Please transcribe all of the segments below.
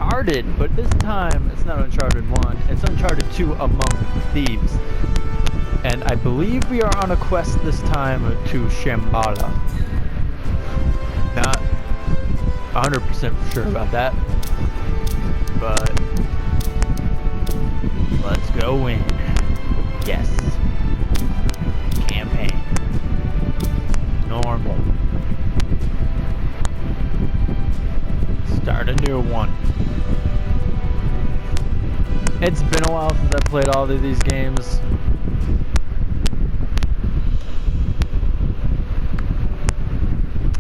Uncharted, but this time it's not Uncharted 1, it's Uncharted 2 Among Thieves. And I believe we are on a quest this time to Shambhala. Not 100% sure about that, but let's go in. Yes. Campaign. Normal. Start a new one. It's been a while since I played all of these games.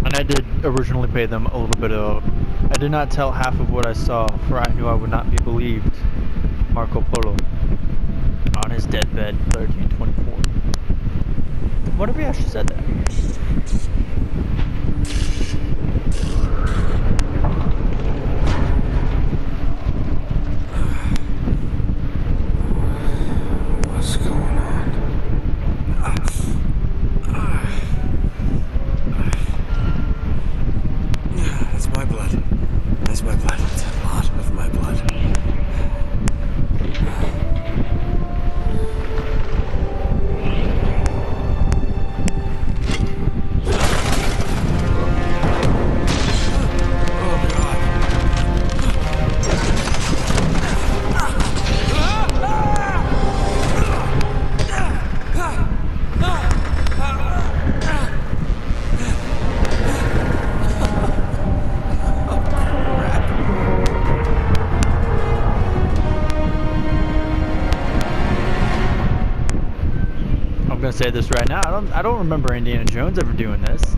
And I did originally pay them a little bit of... I did not tell half of what I saw, for I knew I would not be believed. Marco Polo. On his deathbed, 1324. What if we actually said that? What's going on? That's my blood. That's my blood. It's a lot of my blood. Say this right now. I don't remember Indiana Jones ever doing this.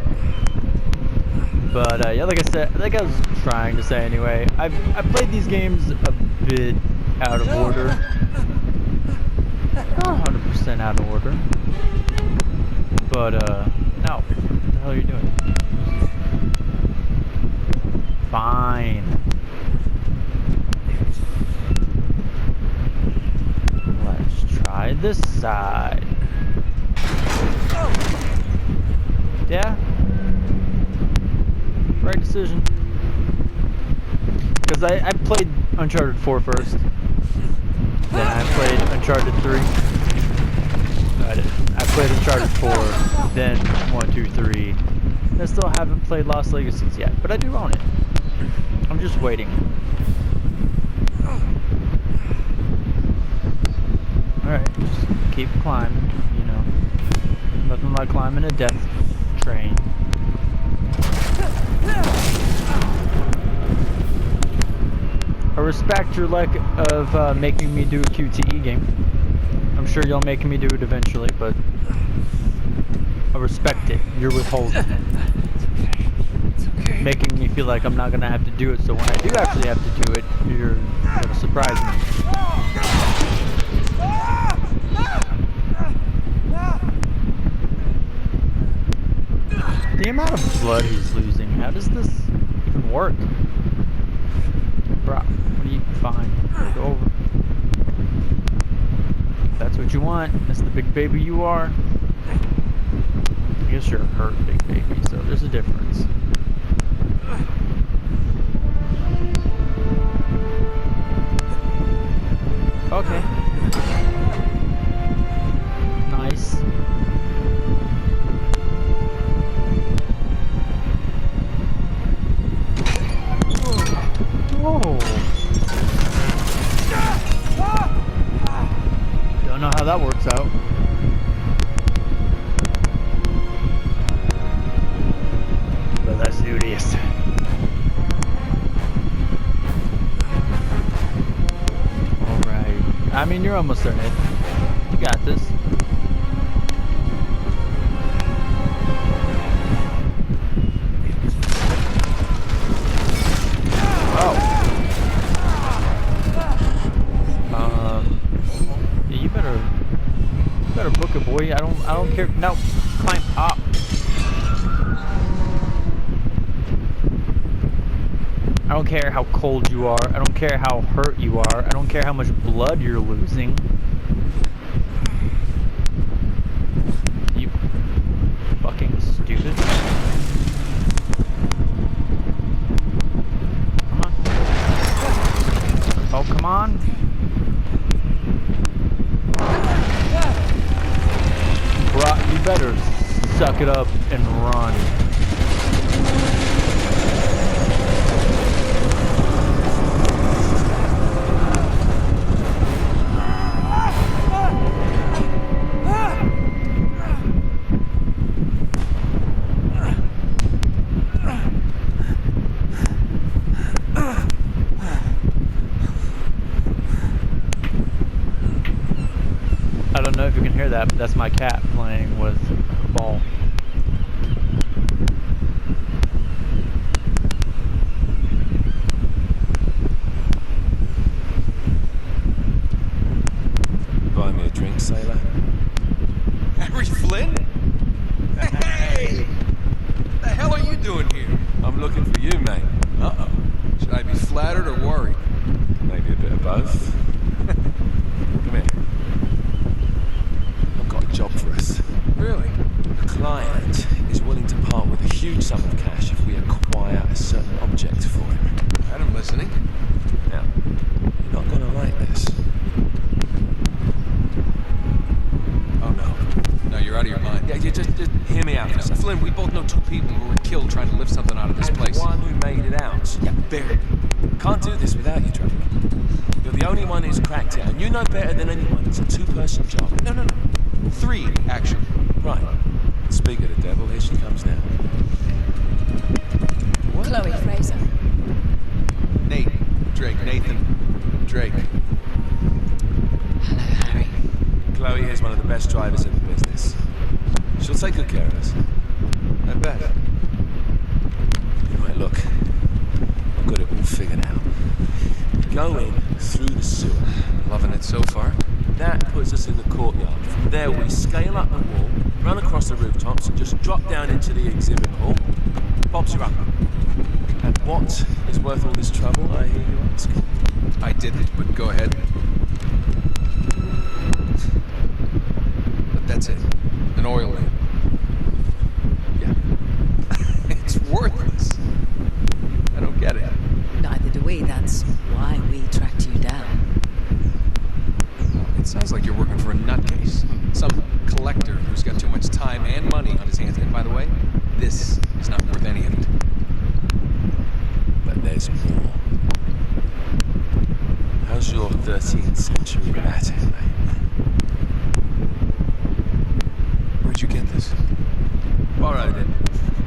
But yeah, like I said, like I was trying to say anyway, I played these games a bit out of order. Not 100% out of order. But no, what the hell are you doing? Fine. Let's try this side. Yeah, right decision. Because I played Uncharted 4 first. Then I played Uncharted 3. I played Uncharted 4, then 1, 2, 3. I still haven't played Lost Legacies yet, but I do own it. I'm just waiting. Alright, just keep climbing, you know. Nothing like climbing a death train. I respect your lack of making me do a QTE game. I'm sure you'll make me do it eventually, but I respect it. You're withholding. It's okay. Making me feel like I'm not gonna have to do it, so when I do actually have to do it, you're gonna surprise me. The amount of blood he's losing, how does this even work? Bro, what do you find? Go over. If that's what you want, that's the big baby you are. I guess you're a hurt big baby, so there's a difference. Okay. Nice. Whoa. Don't know how that works out. But let's do this. Alright. I mean, you're almost there, Nathan. You got this. Boy, I don't care. No, climb up. I don't care how cold you are. I don't care how hurt you are. I don't care how much blood you're losing. You fucking stupid. Come on. Oh, come on. Bro, you better suck it up and run. I don't know if you can hear that, but that's my cat playing with a ball. Buy me a drink, sailor. Harry Flynn? Hey! What the hell are you doing here? I'm looking for you, mate. Uh-oh. Should I be flattered or worried? Maybe a bit of both. Come here. I've got a job for us. Really? The client is willing to part with a huge sum of cash if we acquire a certain object for him. I'm listening. Now, you're not gonna like this. Oh no. No, you're out of your mind. Yeah, you just hear me out for a second. Flynn, we both know two people who were killed trying to lift something out of this And place. one who made it out. Yeah, barely. Can't do this without you, Drake. You're the only one who's cracked it, and you know better than anyone. It's a two-person job. No. Three, actually. Right. Speak of the devil, here she comes now. What? Chloe Fraser. Nathan Drake. Hello, Harry. Chloe is one of the best drivers in the business. She'll take good care of us. I bet. Right, look. I've got it all figured out. Go in through the sewer. Loving it so far. That puts us in the courtyard. From there, we scale up the wall, run across the rooftops, and just drop down into the exhibit hall. Pops you up. And what is worth all this trouble, I hear you ask? I didn't, but go ahead. But that's it. An oil lamp. Yeah. It's worthless. I don't get it. Neither do we. That's why we tracked you down. It sounds like you're working for a nutcase. Some collector who's got too much time and money on his hands. And by the way, this is not worth any of it. But there's more. How's your 13th century Latin, mate? Where'd you get this? Borrowed it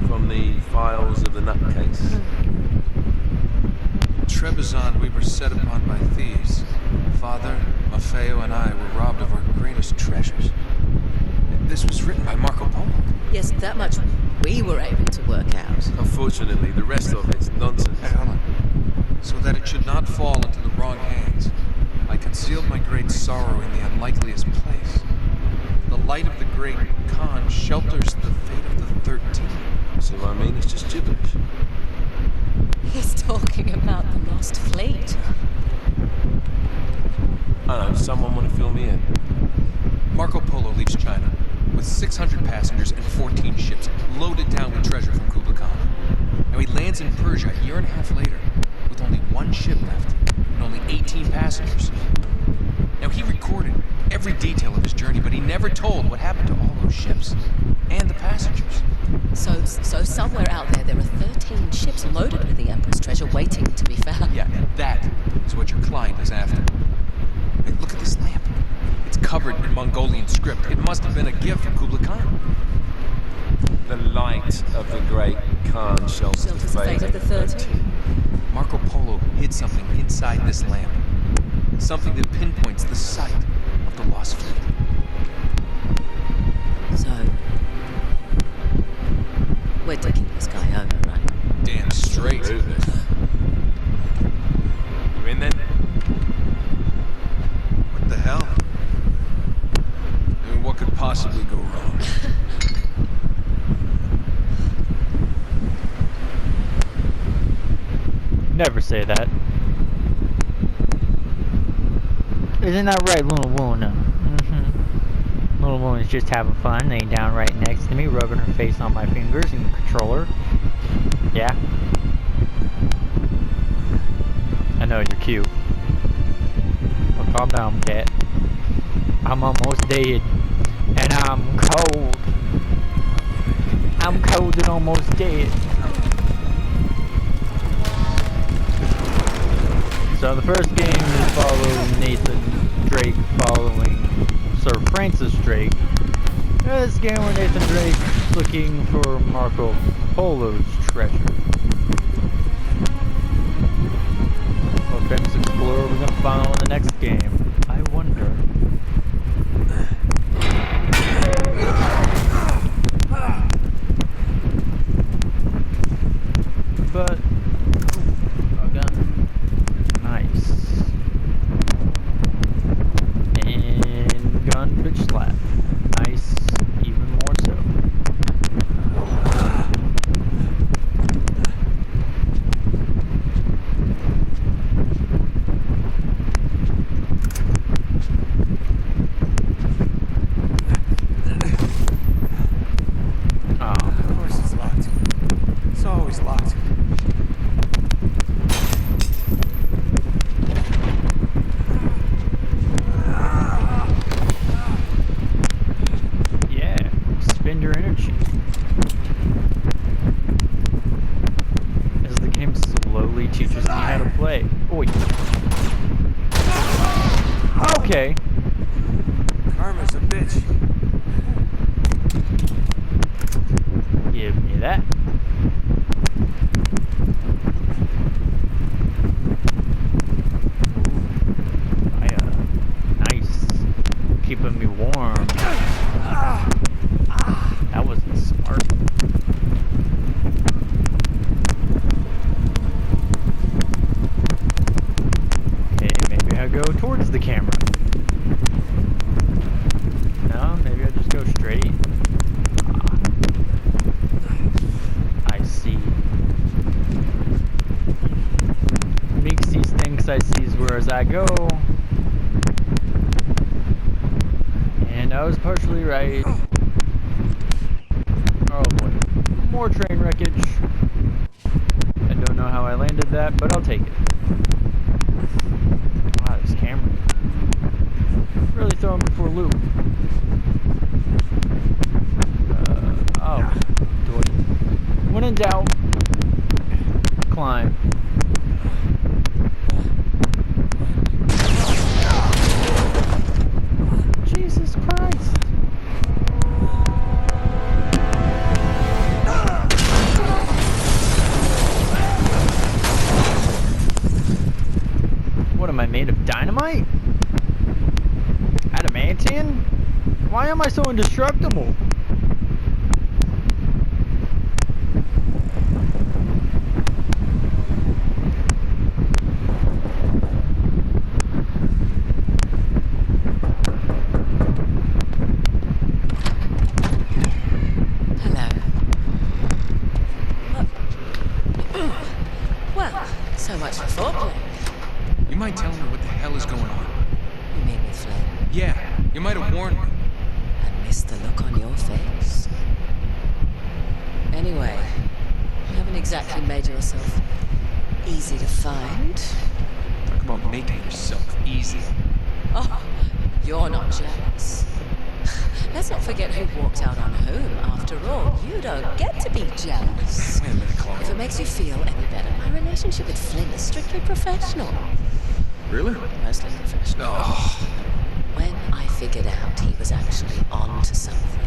from the files of the nutcase. Trebizond, we were set upon by thieves. Father, Maffeo, and I were robbed of our greatest treasures. This was written by Marco Polo. Yes, that much we were able to work out. Unfortunately, the rest of it's nonsense. Hey, hold on. So that it should not fall into the wrong hands, I concealed my great sorrow in the unlikeliest place. The light of the great Khan shelters the fate of the 13. See what I mean? It's just gibberish. He's talking about the lost fleet. I know, someone want to fill me in? Marco Polo leaves China with 600 passengers and 14 ships loaded down with treasure from Kublai Khan. Now he lands in Persia a year and a half later with only one ship left and only 18 passengers. Now he recorded every detail of his journey, but he never told what happened to all those ships and the passengers. So somewhere out there are 13 ships loaded with the Emperor's treasure waiting to be found. Yeah, and that is what your client is after. Hey, look at this lamp. It's covered in Mongolian script. It must have been a gift from Kublai Khan. The light of the great Khan shelters Shelters the fate of the 13. Marco Polo hid something inside this lamp. Something that pinpoints the site of the lost fleet. So, we're taking this guy over, right? Damn straight. You in then? What the hell? I mean, what could possibly go wrong? Never say that. Isn't that right, little Luna? Little Luna's just having fun, laying down right next to me, rubbing her face on my fingers and the controller. Yeah. I know, you're cute. Calm down, cat. I'm almost dead. And I'm cold. I'm cold and almost dead. So the first game is following Nathan Drake following Sir Francis Drake. This game where Nathan Drake is looking for Marco Polo's treasure. What famous explorer are we gonna follow in the next game? I wonder. But oh, gun. Nice. And gun bitch slap. Nice, even more so. Of course it's locked. It's always locked. Yeah, spend your energy. As the game slowly teaches me how to play. Oi. Okay. Karma's a bitch. Give me that. Nice. Keeping me warm. That wasn't smart. Okay, maybe I go towards the camera. No, maybe I just go straight. I see. Meeksy thinks I sees whereas I go. And I was partially right. Oh boy. More train wreckage. I don't know how I landed that, but I'll take it. Wow, this camera. Really throwing me for a loop. Oh. When in doubt, climb. Jesus Christ. What am I made of? Dynamite? Adamantium? Why am I so indestructible? Hello. Well, so much for foreplay. You might tell me what the hell is going on? You mean with Flynn? Yeah, you might have warned me. I missed the look on your face. Anyway, you haven't exactly made yourself easy to find. Talk about making yourself easy. Oh, you're not jealous. Let's not forget who walked out on whom. After all, you don't get to be jealous. Wait a minute, If Chloe. it makes you feel any better, my relationship with Flynn is strictly professional. Really? Mostly professional. Oh, When I figured out he was actually on to something,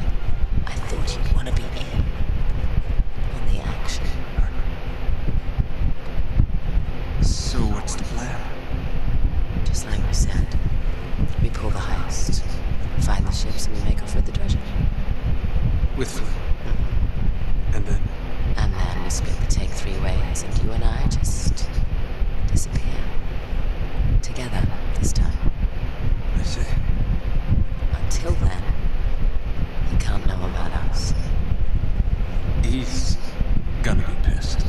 I thought you'd want to be in on the action. so what's the plan? Just like we said, we pull the heist, find the ships, and we make off with the treasure. With Flynn. And then? And then we split the take 3 ways, and you and I just disappear. Together, this time. I see. Until then, you can't know about us. He's gonna be pissed.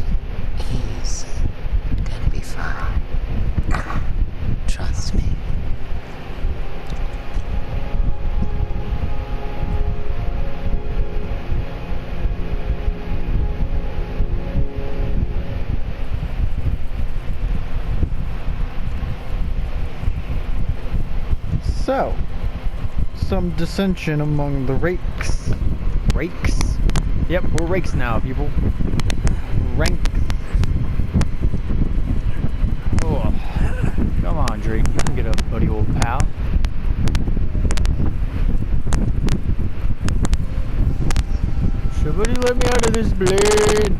He's gonna be fine. Trust me. So, some dissension among the rakes. Rakes? Yep, we're rakes now, people. Ranks. Oh, come on, Drake. You can get up, buddy, old pal. Somebody let me out of this blade.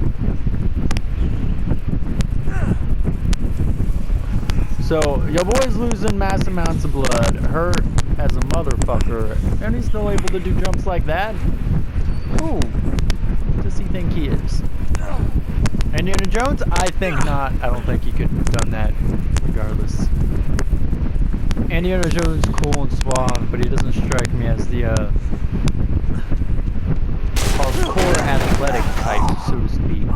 So, your boy's losing mass amounts of blood, hurt as a motherfucker, and he's still able to do jumps like that? Who does he think he is? Indiana Jones? I think not. I don't think he could have done that regardless. Indiana Jones is cool and suave, but he doesn't strike me as the hardcore athletic type, so to speak.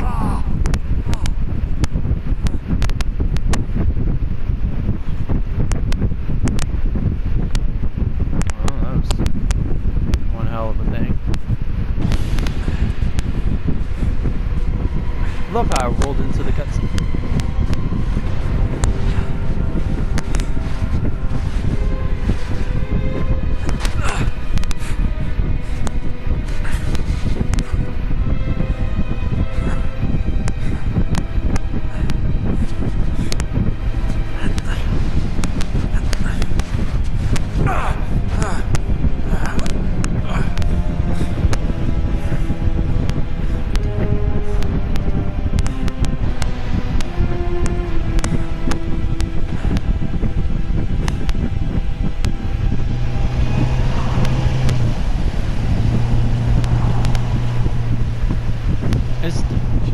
Love how I rolled into the cutscene.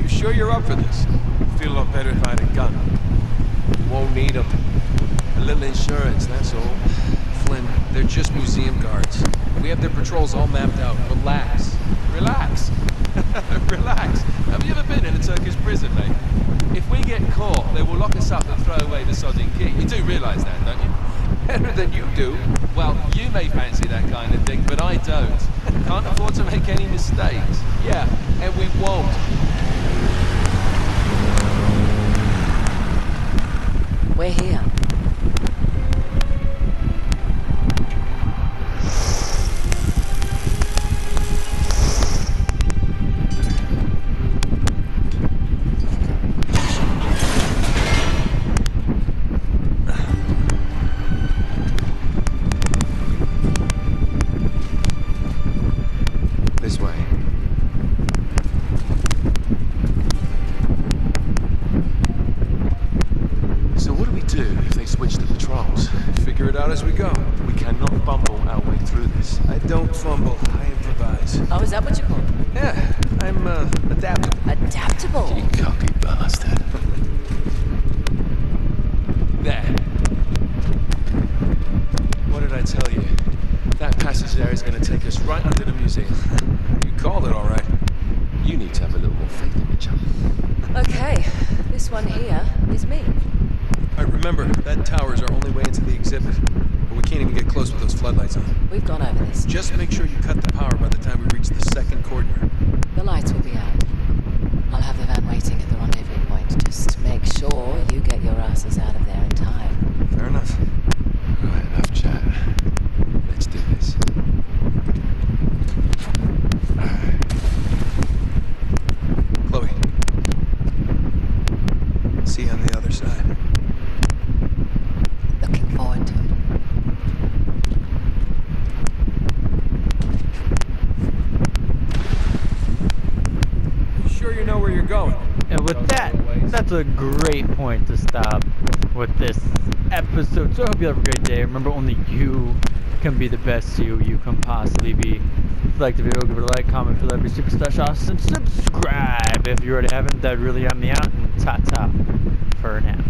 Sure you're up for this? Feel a lot better if I had a gun. You won't need them. A little insurance, that's all. Flynn, they're just museum guards. We have their patrols all mapped out. Relax. Relax. Relax. Have you ever been in a Turkish prison, mate? If we get caught, they will lock us up and throw away the sodding key. You do realise that, don't you? Better than you do. Well, you may fancy that kind of thing, but I don't. Can't afford to make any mistakes. Yeah, and we won't. We're here. This way. So what do we do if they switch the patrols? Figure it out as we go. We cannot bumble our way through this. I don't fumble. I improvise. Oh, is that what you call it? Yeah, I'm adaptable. Adaptable? You cocky bastard. There. What did I tell you? That passage there is going to take us right under the museum. You called it all right. You need to have a little more faith in each other. Okay, this one here is me. All right, remember, that tower's our only way into the exhibit. But we can't even get close with those floodlights on. We've gone over this. Just make sure you cut the power by the time we reach the second courtyard. The lights will be out. I'll have the van waiting at the rendezvous point. Just make sure you get your asses out of there in time. Fair enough. Right, enough chat. Let's do this. Chloe. See you on the other side. Looking forward to it. You sure you know where you're going? And with that, that's a great point to stop with this episode. So I hope you have a great day. Remember, only you can be the best you can possibly be. If you like the video, give it a like, comment, feel every super special, and subscribe if you already haven't. That'd really help me out. And ta-ta for now.